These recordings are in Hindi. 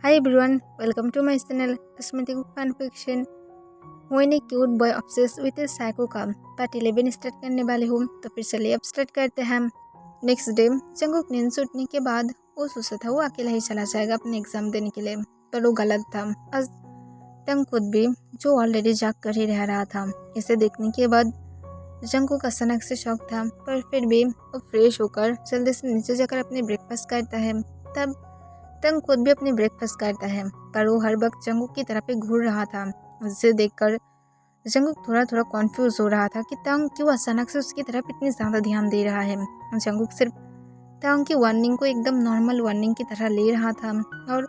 Hi everyone, welcome to my channel Cosmetic Fan Fiction। When a cute boy obsessed with a psycho cam part 11 start करने वाले हूँ तो फिर चलिए अब स्टार्ट करते हैं। नेक्स्ट डे जंगकुक नींद से उठने के बाद वो सोचा था वो अकेला ही चला जाएगा अपने एग्जाम देने के लिए, पर वो गलत था। आज टंग खुद भी जो ऑलरेडी जाग कर ही रह रहा था। इसे देखने के बाद जंगकुक अचानक से शौक था, पर फिर भी वो फ्रेश होकर जल्दी से नीचे जाकर अपने ब्रेकफास्ट करता है। तब टंग खुद भी अपने ब्रेकफास्ट करता है, पर वो हर वक्त जंगकुक की तरफ ही घूर रहा था। जिसे देखकर जंगकुक थोड़ा थोड़ा कॉन्फ्यूज हो रहा था कि टंग क्यों अचानक से उसकी तरफ इतनी ज़्यादा ध्यान दे रहा है। जंगकुक सिर्फ टंग की वार्निंग को एकदम नॉर्मल वार्निंग की तरह ले रहा था और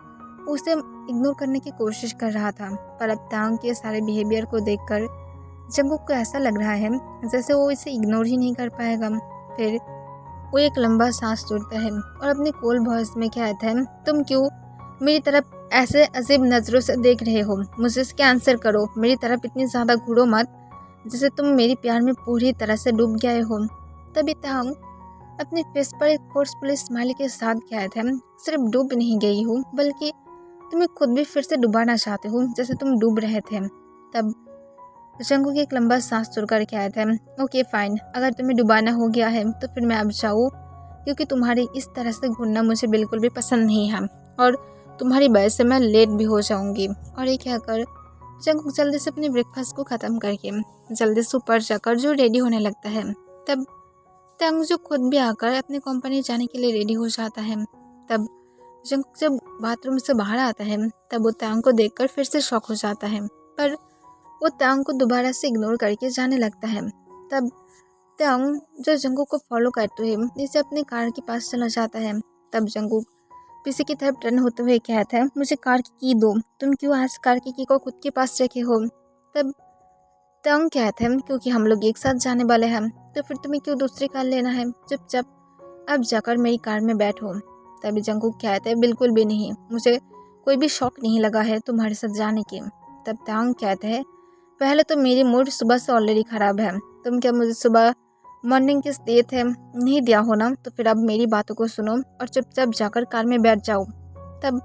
उसे इग्नोर करने की कोशिश कर रहा था। पर अब टंग के सारे बिहेवियर को देखकर जंगकुक को ऐसा लग रहा है जैसे वो इसे इग्नोर ही नहीं कर पाएगा। फिर वो एक लंबा सांस छोड़ता है और अपने कोल्ड वॉइस में कहता है, तुम क्यों मेरी तरफ ऐसे अजीब नज़रों से देख रहे हो? मुझे इसके आंसर करो। मेरी तरफ इतनी ज़्यादा घूरो मत जैसे तुम मेरे प्यार में पूरी तरह से डूब गए हो। तभी तंग अपने फेस पर एक फोर्सफुल स्माइल के साथ कहता है, सिर्फ डूब नहीं गई हूँ बल्कि तुम्हें खुद भी फिर से डुबाना चाहते हो जैसे तुम डूब रहे थे। तब जंगकुक एक लंबा सांस छोड़कर कहता है, ओके फाइन, अगर तुम्हें डुबाना हो गया है तो फिर मैं अब जाऊँ, क्योंकि तुम्हारी इस तरह से घूरना मुझे बिल्कुल भी पसंद नहीं है और तुम्हारी वजह से मैं लेट भी हो जाऊंगी। और ये कहकर जंगकुक जल्दी से अपने ब्रेकफास्ट को ख़त्म करके जल्दी से ऊपर जाकर जो रेडी होने लगता है। तब टंग जो खुद भी आकर अपनी कंपनी जाने के लिए रेडी हो जाता है। तब जंगकुक जब बाथरूम से बाहर आता है तब वो टंग को देखकर फिर से शॉक हो जाता है, पर वो टंग को दोबारा से इग्नोर करके जाने लगता है। तब टंग जो जंगकुक को फॉलो करते हुए नीचे अपने कार के पास चला जाता है। तब जंगकुक पीछे की तरफ टर्न होते हुए कहता है, मुझे कार की दो, तुम क्यों आज कार की को खुद के पास रखे हो? तब टंग कहते हैं, क्योंकि हम लोग एक साथ जाने वाले हैं तो फिर तुम्हें क्यों दूसरी कार लेना है? चुपचाप अब जाकर मेरी कार में बैठो। तभी जंगकुक कहता है, बिल्कुल भी नहीं, मुझे कोई भी शौक नहीं लगा है तुम्हारे साथ जाने की। तब टंग कहते हैं, पहले तो मेरी मूड सुबह से ऑलरेडी ख़राब है, तुम क्या मुझे सुबह मॉर्निंग किस दिए थे नहीं दिया हो ना, तो फिर अब मेरी बातों को सुनो और चुपचाप जाकर कार में बैठ जाओ। तब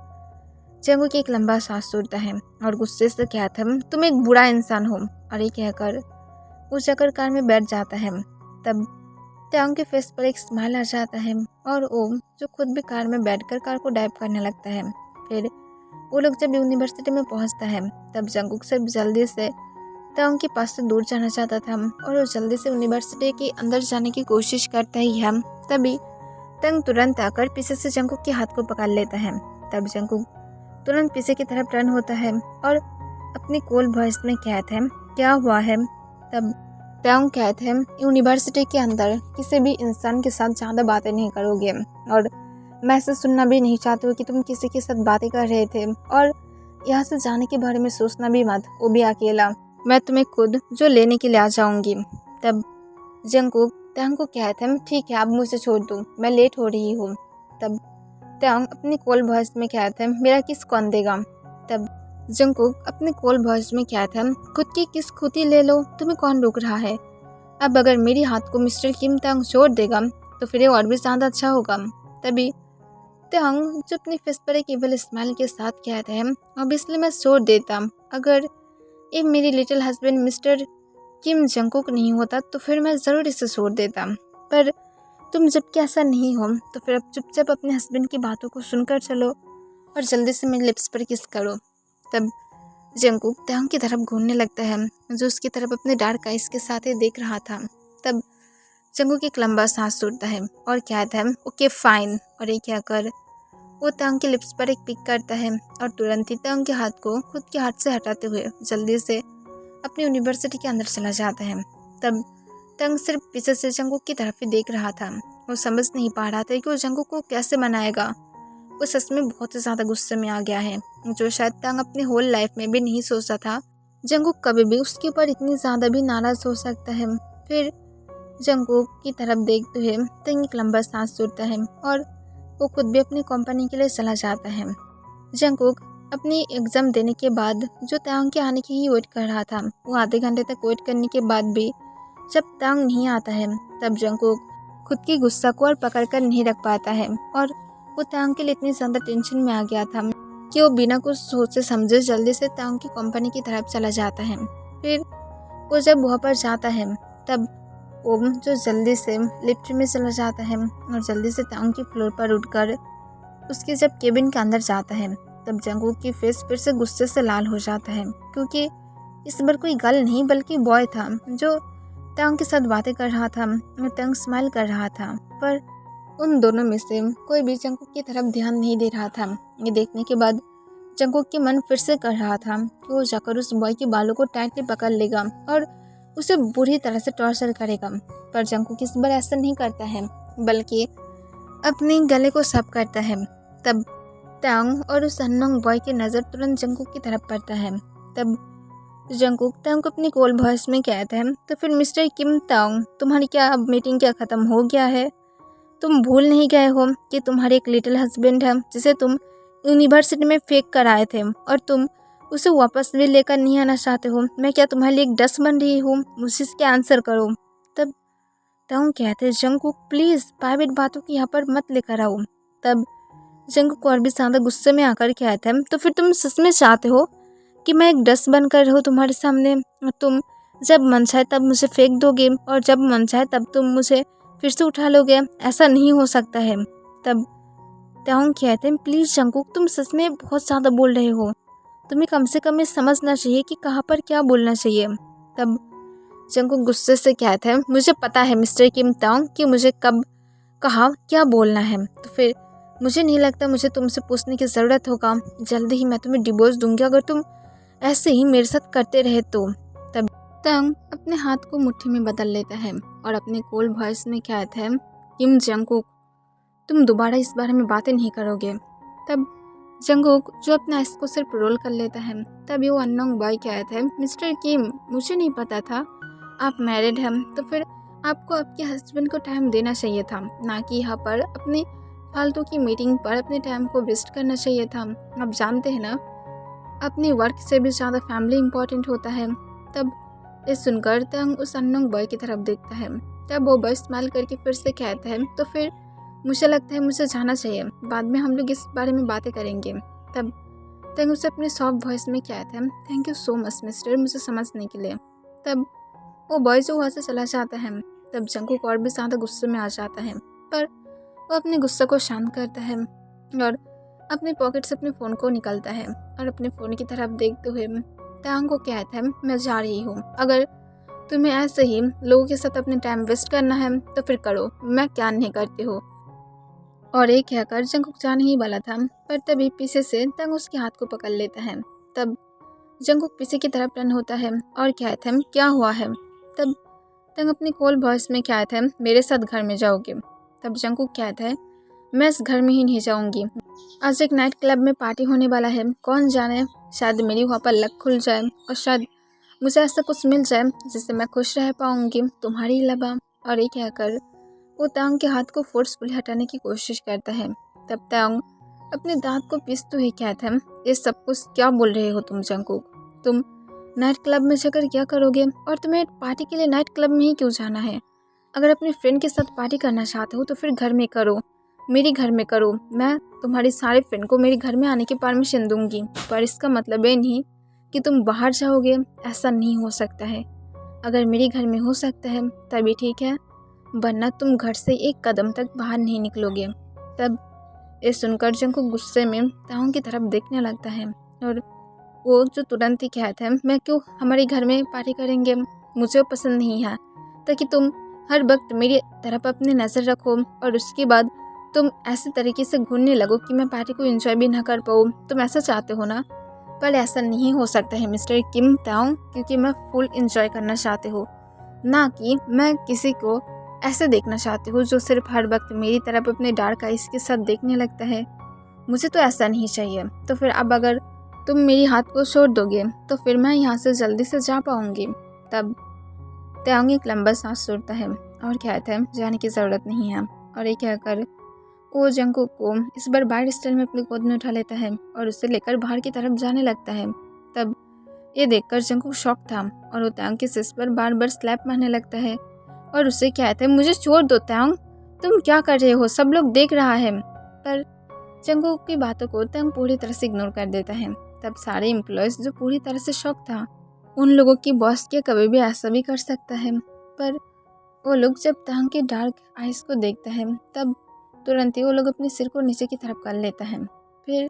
जंगकुक एक लंबा सांस छोड़ता है और गुस्से से कहता है, तुम एक बुरा इंसान हो। और ये कहकर वो जाकर कार में बैठ जाता है। तब टंग के फेस पर एक स्माइल आ जाता है और वो जो खुद भी कार में बैठकर कार को ड्राइव करने लगता है। फिर वो लोग जब यूनिवर्सिटी में पहुंचता है तब जंगकुक सिर्फ जल्दी से टंग के पास से दूर जाना चाहता था और वो जल्दी से यूनिवर्सिटी के अंदर जाने की कोशिश करता ही है। तभी टंग तुरंत आकर पीछे से जंगकुक के हाथ को पकड़ लेता है। तब जंगकुक तुरंत पीछे की तरफ टर्न होता है और अपनी कोल्ड वॉइस में कहता है, क्या हुआ है? तब टंग कहते हैं, यूनिवर्सिटी के अंदर किसी भी इंसान के साथ ज़्यादा बातें नहीं करोगे और मैं ऐसे सुनना भी नहीं चाहती हूँ कि तुम किसी के साथ बातें कर रहे थे, और यहाँ से जाने के बारे में सोचना भी मत, वो भी अकेला। मैं तुम्हें खुद जो लेने के लिए आ जाऊंगी। तब जंगकुक टंग को कहते हैं, ठीक है, अब मुझे छोड़ दो, मैं लेट हो रही हूँ। तब टंग अपनी कोल्ड वॉइस में कहते हैं, मेरा किस कौन देगा? तब जंगकुक अपने कोल्ड वॉइस में कहते हैं, खुद की किस खुद ही ले लो, तुम्हें कौन रोक रहा है? अब अगर मेरे हाथ को मिस्टर किम टंग छोड़ देगा तो फिर ये और भी ज़्यादा अच्छा होगा। तभी टंग जो अपनी फेस पर एक इवल स्माइल के साथ कहते हैं, ऑब्वियसली मैं छोड़ देता, अगर ये मेरी लिटिल हस्बैंड मिस्टर किम जंगकुक नहीं होता तो फिर मैं ज़रूर इसे छोड़ देता, पर तुम जबकि ऐसा नहीं हो तो फिर अब चुपचाप अपने हस्बैंड की बातों को सुनकर चलो और जल्दी से मेरे लिप्स पर किस करो। तब जंगकुक टंग की तरफ घूरने लगता है जो उसकी तरफ अपने डार्क आइज के साथ ही देख रहा था। तब जंगकुक एक लंबा सांस छोड़ता है और कहता है, ओके फाइन। और ये कहकर वो टंग के लिप्स पर एक पिक करता है और तुरंत ही टंग के हाथ को खुद के हाथ से हटाते हुए जल्दी से अपनी यूनिवर्सिटी के अंदर चला जाता है। तब टंग सिर्फ पीछे से जंगकुक की तरफ ही देख रहा था। वो समझ नहीं पा रहा था कि वो जंगकुक को कैसे मनाएगा। वो सच में बहुत ही ज़्यादा गुस्से में आ गया है, जो शायद टंग अपनी होल लाइफ में भी नहीं सोचा था जंगकुक कभी भी उसके ऊपर इतनी ज़्यादा भी नाराज़ हो सकता है। फिर जंगकुक की तरफ देखते हुए टंग एक लंबा सांस छोड़ता है और वो खुद भी अपनी कंपनी के लिए चला जाता है। जंगकुक अपनी एग्ज़ाम देने के बाद जो टंग के आने की ही वेट कर रहा था, वो आधे घंटे तक वेट करने के बाद भी जब टंग नहीं आता है तब जंगकुक खुद की गुस्सा को और पकड़ कर नहीं रख पाता है और वो टंग के लिए इतनी ज़्यादा टेंशन में आ गया था कि वो बिना कुछ सोचे समझे जल्दी से तांग की कंपनी की तरफ चला जाता है। फिर वो जब वहाँ पर जाता है तब ओम जो जल्दी से लिफ्ट में चला जाता है और जल्दी से तांग की फ्लोर पर उठकर उसके जब केबिन के अंदर जाता है तब जंगकुक की फेस फिर से गुस्से से लाल हो जाता है, क्योंकि इस बार कोई गर्ल नहीं बल्कि बॉय था जो तांग के साथ बातें कर रहा था और तांग स्माइल कर रहा था, पर उन दोनों में से कोई भी जंगकुक की तरफ ध्यान नहीं दे रहा था। ये देखने के बाद जंगकुक के मन फिर से कर रहा था कि वो जाकर उस बॉय के बालों को टाइटली पकड़ लेगा और उसे बुरी तरह से टॉर्चर करेगा, पर जंगकुक इस बार ऐसा नहीं करता है बल्कि अपने गले को साफ करता है। तब तांग और उस अननोन बॉय की नज़र तुरंत जंगकुक की तरफ पड़ता है। तब जंगकुक तांग को अपनी कॉल वॉइस में कहता है, तो फिर मिस्टर किम तांग, तुम्हारी क्या अब मीटिंग क्या ख़त्म हो गया है? तुम भूल नहीं गए हो कि तुम्हारे एक लिटिल हस्बैंड है जिसे तुम यूनिवर्सिटी में फेंक कर आए थे और तुम उसे वापस भी लेकर नहीं आना चाहते हो? मैं क्या तुम्हारे लिए एक डस्ट बन रही हूँ? मुझे इसके आंसर करो। तब तांग कहते हैं, जंगकुक प्लीज़ प्राइवेट बातों की यहाँ पर मत लेकर आओ। तब जंगकुक और भी ज़्यादा गुस्से में आकर कहता है, तो फिर तुम सच में चाहते हो कि मैं एक डस्ट बन कर रहूँ तुम्हारे सामने और तुम जब मन चाहे तब मुझे फेंक दोगे और जब मन चाहे तब तुम मुझे फिर से उठा लोगे? ऐसा नहीं हो सकता है। तब तांग कहते हैं, प्लीज़ जंगकुक तुम सच में बहुत ज़्यादा बोल रहे हो, तुम्हें कम से कम ये समझना चाहिए कि कहाँ पर क्या बोलना चाहिए। तब जंगकुक गुस्से से कहता है, मुझे पता है मिस्टर किम तांग कि मुझे कब कहाँ क्या बोलना है, तो फिर मुझे नहीं लगता मुझे तुमसे पूछने की ज़रूरत होगा। जल्दी ही मैं तुम्हें डिवोर्स दूंगी अगर तुम ऐसे ही मेरे साथ करते रहे तो। तब तांग अपने हाथ को मुट्ठी में बदल लेता है और अपने कोल्ड वॉइस में कहता है, किम जंगकुक तुम दोबारा इस बारे में बातें नहीं करोगे। तब जंगकुक जो अपना आइस को सिर्फ रोल कर लेता है। तभी वो अननोन बॉय कहता है, मिस्टर किम मुझे नहीं पता था आप मैरिड हैं, तो फिर आपको आपके हस्बैंड को टाइम देना चाहिए था, ना कि यहाँ पर अपनी फालतू की मीटिंग पर अपने टाइम को वेस्ट करना चाहिए था। आप जानते हैं ना, अपनी वर्क से भी ज़्यादा फैमिली इम्पोर्टेंट होता है। तब ये सुनकर तांग उस अननोन बॉय की तरफ देखता है। तब वो बॉय स्माइल करके फिर से कहता है, तो फिर मुझे लगता है मुझे जाना चाहिए, बाद में हम लोग इस बारे में बातें करेंगे। तब तांग उसे अपने सॉफ्ट वॉइस में कहता है, thank you so much mister मुझे समझने के लिए। तब वो बॉय जो वहाँ से चला जाता है। तब जंगकुक और भी ज़्यादा गुस्से में आ जाता है, पर वो अपने गुस्से को शांत करता है और अपने पॉकेट से अपने फ़ोन को निकालता है और अपने फ़ोन की तरफ देखते हुए तांग को कहता है, मैं जा रही हूँ, अगर तुम्हें ऐसे ही लोगों के साथ अपने टाइम वेस्ट करना है तो फिर करो, मैं क्या नहीं करती हो। और एक कहकर जंगकुक जाने ही वाला था, पर तभी पीछे से तांग उसके हाथ को पकड़ लेता है। तब जंगकुक पीछे की तरफ टर्न होता है और कहता है, क्या हुआ है? तब तांग अपनी कॉल वॉइस में कहता है, मेरे साथ घर में जाओगे? तब जंगकुक कहता है, मैं इस घर में ही नहीं जाऊंगी, आज एक नाइट क्लब में पार्टी होने वाला है, कौन जाने शायद मेरी वहाँ पर लक खुल जाए और शायद मुझे ऐसा कुछ मिल जाए जिससे मैं खुश रह पाऊंगी तुम्हारी अलावा। और ये कहकर वो तांग के हाथ को फोर्सफुली हटाने की कोशिश करता है। तब तांग अपने दांत को पीसते हुए कहता है, ये सब कुछ क्या बोल रहे हो तुम जंगकुक? तुम नाइट क्लब में जाकर क्या करोगे और तुम्हें पार्टी के लिए नाइट क्लब में ही क्यों जाना है? अगर अपने फ्रेंड के साथ पार्टी करना चाहते हो तो फिर घर में करो, मेरे घर में करो, मैं तुम्हारे सारे फ्रेंड को मेरे घर में आने की परमिशन दूंगी, पर इसका मतलब ये नहीं कि तुम बाहर जाओगे, ऐसा नहीं हो सकता है। अगर मेरे घर में हो सकता है तभी ठीक है, वरना तुम घर से एक कदम तक बाहर नहीं निकलोगे। तब ये सुनकर जंगकुक गुस्से में तांग की तरफ देखने लगता है और वो जो तुरंत ही कहता है, मैं क्यों हमारे घर में पार्टी करेंगे, मुझे पसंद नहीं है, ताकि तुम हर वक्त मेरी तरफ अपनी नज़र रखो और उसके बाद तुम ऐसे तरीके से घूरने लगो कि मैं पार्टी को एंजॉय भी ना कर पाऊँ। तुम ऐसा चाहते हो ना? पर ऐसा नहीं हो सकता है मिस्टर किम तांग, क्योंकि मैं फुल एंजॉय करना चाहती हूँ, ना कि मैं किसी को ऐसे देखना चाहती हूँ जो सिर्फ हर वक्त मेरी तरफ अपने डार्क आइज़ के साथ देखने लगता है। मुझे तो ऐसा नहीं चाहिए। तो फिर अब अगर तुम मेरी हाथ को छोड़ दोगे तो फिर मैं यहाँ से जल्दी से जा पाऊँगी। तब तांग एक लंबा सांस छोड़ता है और कहता है, जाने की ज़रूरत नहीं है। और ये कहकर वो जंगकुक को इस बार बार स्टाइल में अपनी गोद में उठा लेता है और उसे लेकर बाहर की तरफ जाने लगता है। तब ये देखकर जंगकुक शॉक था और वो तांग के सिर पर बार बार स्लैप मारने लगता है और उसे कहता है, मुझे छोड़ दो तांग, तुम क्या कर रहे हो, सब लोग देख रहा है। पर जंगकुक की बातों को तंग पूरी तरह से इग्नोर कर देता है। तब सारे एम्प्लॉयज़ जो पूरी तरह से शॉक था, उन लोगों की बॉस क्या कभी भी ऐसा भी कर सकता है। पर वो लोग जब तंग के डार्क आइज़ को देखता है तब तुरंत ही वो लोग अपने सिर को नीचे की तरफ कर लेता है। फिर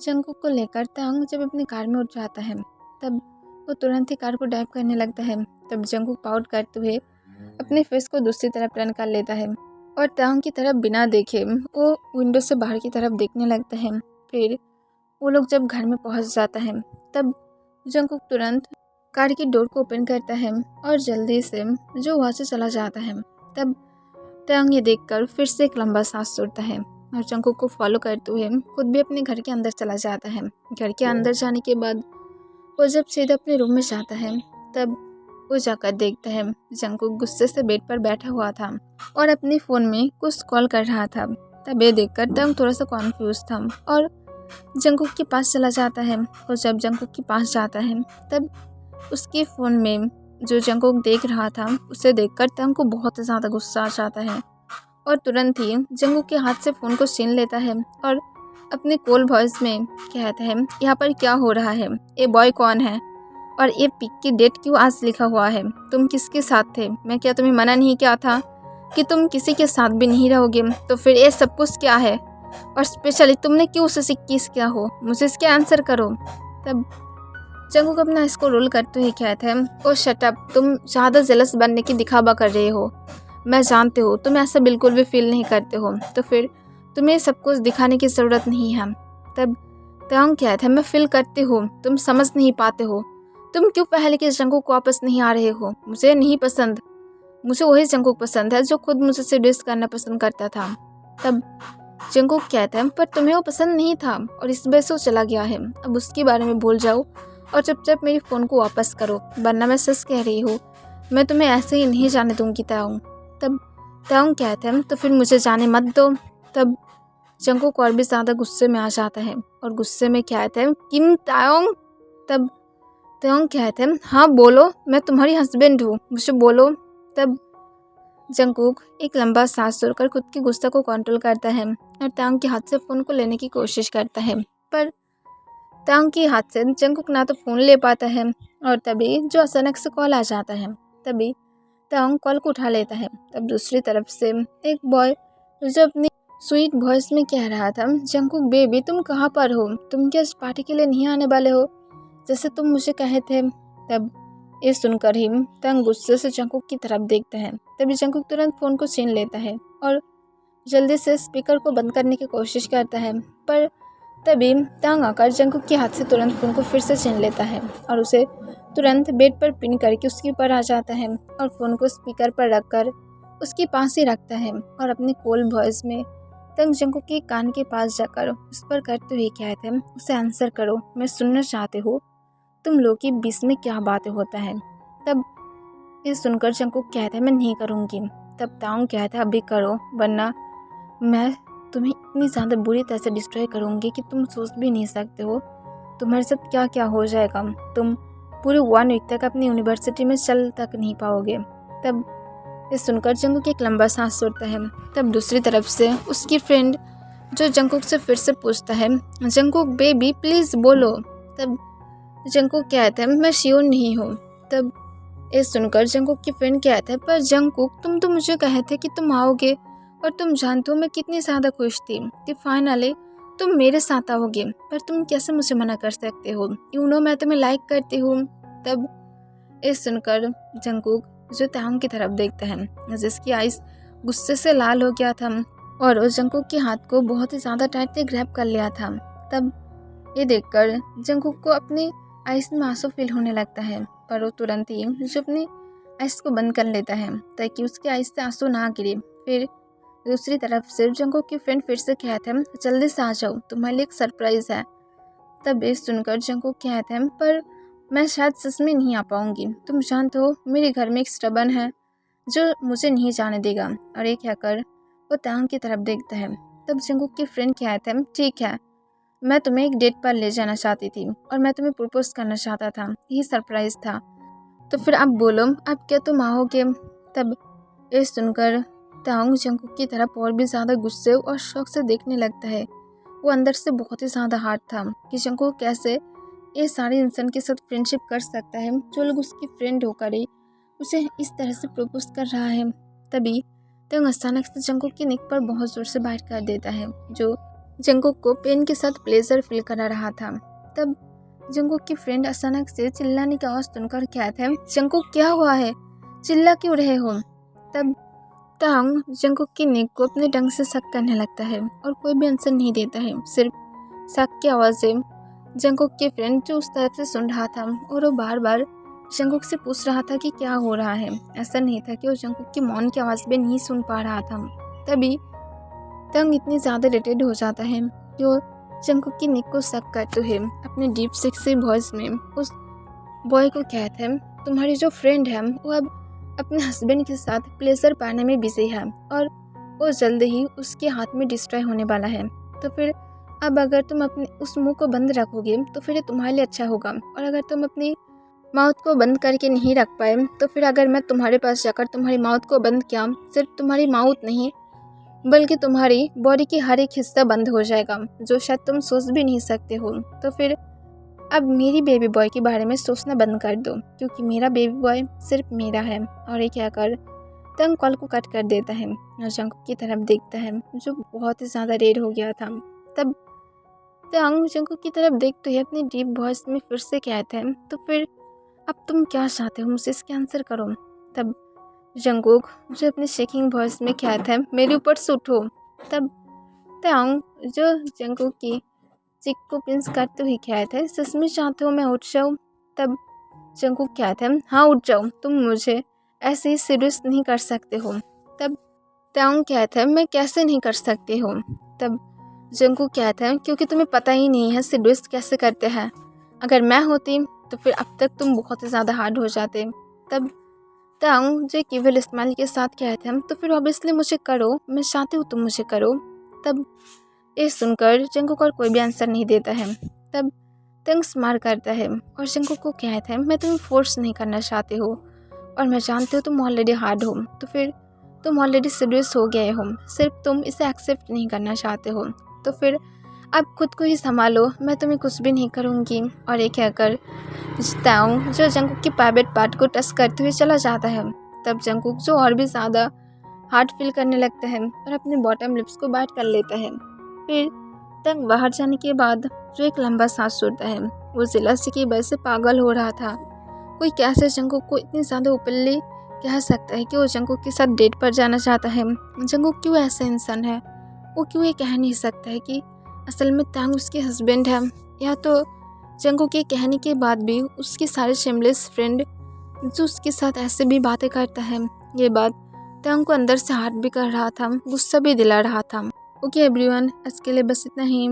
जंगकुक को लेकर तंग जब अपनी कार में उठ जाता है तब वो तुरंत ही कार को ड्राइव करने लगता है। तब जंगकुक पाउट करते हुए अपने फेस को दूसरी तरफ टर्न कर लेता है और तंग की तरफ बिना देखे वो विंडो से बाहर की तरफ देखने लगता है। फिर वो लोग जब घर में पहुंच जाता है तब जंगकुक तुरंत कार की डोर को ओपन करता है और जल्दी से जो वहाँ से चला जाता है। तब तंग ये देखकर फिर से एक लंबा सांस छोड़ता है और जंगकुक को फॉलो करते हुए खुद भी अपने घर के अंदर चला जाता है। घर के अंदर जाने के बाद वो जब सीधे अपने रूम में जाता है तब वो जाकर देखता है जंगकुक गुस्से से बेड पर बैठा हुआ था और अपने फ़ोन में कुछ कॉल कर रहा था। तब ये देखकर तंग थोड़ा सा कॉन्फ्यूज था और जंगकुक के पास चला जाता है। और जब जंगकुक के पास जाता है तब उसके फ़ोन में जो जंगकुक देख रहा था उसे देखकर तंग को बहुत ज़्यादा गुस्सा आ जाता है और तुरंत ही जंगकुक के हाथ से फ़ोन को छीन लेता है और अपने कोल वॉइस में कहता है, यहाँ पर क्या हो रहा है, ये बॉय कौन है और ये पिक की डेट क्यों आज लिखा हुआ है, तुम किसके साथ थे, मैं क्या तुम्हें मना नहीं किया था कि तुम किसी के साथ भी नहीं रहोगे, तो फिर ये सब कुछ क्या है और स्पेशली तुमने क्यों उसे किस किया हो, मुझे इसके आंसर करो। तब जंगकुक अपना इसको रोल करते हुए कहते हैं, ओ शट अप, तुम ज़्यादा जेलस बनने की दिखावा कर रहे हो, मैं जानते हो तुम ऐसा बिल्कुल भी फील नहीं करते हो, तो फिर तुम्हें सब कुछ दिखाने की ज़रूरत नहीं है। तब तंग कहता है, मैं फील करती हूँ, तुम समझ नहीं पाते हो, तुम क्यों पहले के जंगकुक को वापस नहीं आ रहे हो, मुझे नहीं पसंद, मुझे वही जंगकुक पसंद है जो खुद मुझसे सेड्यूस करना पसंद करता था। तब जंगकुक कहता है, पर तुम्हें वो पसंद नहीं था और इस वजह से वो चला गया है, अब उसके बारे में भूल जाओ और चुपचाप मेरे फ़ोन को वापस करो, वरना मैं सच कह रही हूँ, मैं तुम्हें ऐसे ही नहीं जाने दूंगी ताऊं। तब ताऊं कहते हैं, तो फिर मुझे जाने मत दो। तब जंगकुक और भी ज़्यादा गुस्से में आ जाता है और गुस्से में कहते हैं, किम ताओंग। तब ताओंग कहते हैं, हाँ बोलो, मैं तुम्हारी हस्बैंड हूँ, मुझे बोलो। तब जंगकुक एक लंबा सांस छोड़कर खुद के गुस्से को कंट्रोल करता है और ताओंग के हाथ से फ़ोन को लेने की कोशिश करता है, पर ताओंग के हाथ से जंगकुक ना तो फ़ोन ले पाता है और तभी जो अचानक से कॉल आ जाता है, तभी ताओंग कॉल को उठा लेता है। तब दूसरी तरफ से एक बॉय जो अपनी स्वीट वॉइस में कह रहा था, जंगकुक बेबी तुम कहाँ पर हो, तुम क्या इस पार्टी के लिए नहीं आने वाले हो जैसे तुम मुझे कहे थे। तब ये सुनकर ही तंग गुस्से से जंगकुक की तरफ देखता है। तभी जंगकुक तुरंत फ़ोन को छीन लेता है और जल्दी से स्पीकर को बंद करने की कोशिश करता है, पर तभी तंग आकर जंगकुक के हाथ से तुरंत फ़ोन को फिर से छीन लेता है और उसे तुरंत बेड पर पिन करके उसके ऊपर आ जाता है और फ़ोन को स्पीकर पर रखकर उसके पास ही रखता है और अपनी कोल वॉइस में तंग जंगकुक के कान के पास जाकर उस पर करते हुए कहते हैं, उसे आंसर करो, मैं सुनना चाहते हो तुम लोग के बीच में क्या बातें होता है। तब ये सुनकर जंगकुक कहता है, मैं नहीं करूँगी। तब ताओंग कहता है, अभी करो, वरना मैं तुम्हें इतनी ज़्यादा बुरी तरह से डिस्ट्रॉय करूँगी कि तुम सोच भी नहीं सकते हो तुम्हारे साथ क्या क्या हो जाएगा, तुम पूरे 1 वीक तक अपनी यूनिवर्सिटी में चल तक नहीं पाओगे। तब ये सुनकर जंगकुक एक लंबा सांस छोड़ता है। तब दूसरी तरफ से उसकी फ्रेंड जो जंगकुक से फिर से पूछता है, जंगकुक बेबी प्लीज़ बोलो। तब जंगकुक कहता है, मैं श्योर नहीं हूँ। तब ये सुनकर जंगकुक की फ्रेंड कहता है, पर जंगकुक तुम तो मुझे कहे थे कि तुम आओगे और तुम जानते हो मैं कितनी ज़्यादा खुश थी कि फाइनली तुम मेरे साथ आओगे, पर तुम कैसे मुझे मना कर सकते हो, यू नो मैं तुम्हें लाइक करती हूँ। तब ये सुनकर जंगकुक जो ताओंग की तरफ देखता है जिसकी आइज़ गुस्से से लाल हो गया था और उस जंगकुक के हाथ को बहुत ही ज़्यादा टाइट से ग्रैब कर लिया था। तब ये देखकर जंगकुक को अपनी आइज़ में आंसू फील होने लगता है, पर वो तुरंत ही जो अपनी आइज़ को बंद कर लेता है ताकि उसकी आइज़ से आंसू ना गिरे। फिर दूसरी तरफ से जंगकुक की फ्रेंड फिर से कहते हैं, जल्दी से आ जाओ, तुम्हारे लिए एक सरप्राइज़ है। तब ये सुनकर जंगकुक कहते हैं, पर मैं शायद सच में नहीं आ पाऊँगी, तुम जानते हो मेरे घर में एक स्टबन है जो मुझे नहीं जाने देगा। और एक कहकर वो ताओंग की तरफ देखता है। तब जंगकुक की फ्रेंड कहते हैं, ठीक है, मैं तुम्हें एक डेट पर ले जाना चाहती थी और मैं तुम्हें प्रपोज करना चाहता था, यही सरप्राइज़ था, तो फिर आप बोलो अब क्या तुम आओगे। तब ये सुनकर ताओंग जंगकुक की तरफ और भी ज़्यादा गुस्से और शौक से देखने लगता है। वो अंदर से बहुत ही ज़्यादा हार्ड था कि जंगकुक कैसे ये सारे इंसान के साथ फ्रेंडशिप कर सकता है, जो लोग उसकी फ्रेंड होकर ही उसे इस तरह से प्रपोज कर रहा है। तभी तंग अचानक से जंगकुक की नेक पर बहुत ज़ोर से बाइट कर देता है, जो जंगकुक को पेन के साथ प्लेजर फील करा रहा था। तब जंगकुक की फ्रेंड अचानक से चिल्लाने की आवाज़ सुनकर कहते हैं, जंगकुक क्या हुआ है, चिल्ला क्यों रहे हो। तब टांग जंगकुक की नेक को अपने ढंग से शक करने लगता है और कोई भी आंसर नहीं देता है, सिर्फ शक की आवाज़ें जंगकुक के फ्रेंड जो उस तरफ से सुन रहा था और वो बार बार जंगकुक से पूछ रहा था कि क्या हो रहा है। ऐसा नहीं था कि वो जंगकुक की मौन की आवाज़ भी नहीं सुन पा रहा था। तभी तंग इतनी ज़्यादा इरिटेट हो जाता है कि वो जंगकुक की नेक को शक करते हुए अपने डीप सेक्सी वॉइस में उस बॉय को कहते हैं, तुम्हारी जो फ्रेंड है वो अब अपने हस्बैंड के साथ प्लेजर पाने में बिजी है और वो जल्द ही उसके हाथ में डिस्ट्रॉय होने वाला है। तो फिर अब अगर तुम अपने उस मुंह को बंद रखोगे तो फिर ये तुम्हारे लिए अच्छा होगा, और अगर तुम अपनी माउथ को बंद करके नहीं रख पाए तो फिर अगर मैं तुम्हारे पास जाकर तुम्हारी माउथ को बंद किया, सिर्फ तुम्हारी माउथ नहीं बल्कि तुम्हारी बॉडी की हर एक हिस्सा बंद हो जाएगा, जो शायद तुम सोच भी नहीं सकते हो। तो फिर अब मेरी बेबी बॉय के बारे में सोचना बंद कर दो, क्योंकि मेरा बेबी बॉय सिर्फ मेरा है। और ये कहकर तंग कॉल को कट कर देता है और जंगकुक की तरफ देखता है, जो बहुत ही ज़्यादा रेड हो गया था। तब तंग जंगकुक की तरफ देखते हुए अपनी डीप वॉइस में फिर से कहते हैं, तो फिर अब तुम क्या चाहते हो मुझसे, इसके आंसर करो। तब जंगकुक जो अपने शेकिंग वॉइस में कहता है, मेरे ऊपर से उठो। तब तंग जो जंगकुक की चिक को पिंच करते हुए कहता है, सच में चाहते हो मैं उठ जाऊँ। तब जंगकुक कहता है, हाँ उठ जाओ, तुम मुझे ऐसे ही सीरियस नहीं कर सकते हो। तब तंग कहता है, मैं कैसे नहीं कर सकते हो। तब जंगकुक कहता है, क्योंकि तुम्हें पता ही नहीं है सीरियस कैसे करते हैं, अगर मैं होती तो फिर अब तक तुम बहुत ही ज़्यादा हार्ड हो जाते। तब तंग जो केवल स्माइल के साथ कहते हैं, तो फिर ऑब्वियसली मुझे करो, मैं चाहती हूँ तुम मुझे करो। तब ये सुनकर जंगकुक और कोई भी आंसर नहीं देता है। तब तंग स्माइल करता है और जंगकुक को कहता है, मैं तुम्हें फोर्स नहीं करना चाहती हो और मैं जानती हूँ तुम ऑलरेडी हार्ड हो, तो फिर तुम ऑलरेडी सीरियस हो गए हो, सिर्फ तुम इसे एक्सेप्ट नहीं करना चाहते हो। तो फिर अब खुद को ही संभालो, मैं तुम्हें कुछ भी नहीं करूँगी। और ये कहकर ताऊ जो जंगकुक की प्राइवेट पार्ट को टच करते हुए चला जाता है। तब जंगकुक जो और भी ज़्यादा हार्ड फील करने लगता है और अपने बॉटम लिप्स को बाइट कर लेता है। फिर तंग बाहर जाने के बाद जो एक लंबा सांस छोड़ता है, वो जेलसी की वजह से पागल हो रहा था। कोई कैसे जंगकुक को इतनी ज़्यादा ओपनली कह सकता है कि वो जंगकुक के साथ डेट पर जाना चाहता है। जंगकुक क्यों ऐसा इंसान है, वो क्यों ये कह नहीं सकता है कि असल में तंग उसके हस्बैंड है। या तो जंगकुक के कहने के बाद भी उसकी सारे शेमलेस फ्रेंड जो उसके साथ ऐसे भी बातें करता है, ये बात तंग को अंदर से हार्ट भी कर रहा था, गुस्सा भी दिला रहा था। ओके एवरीवन, आज के लिए बस इतना ही।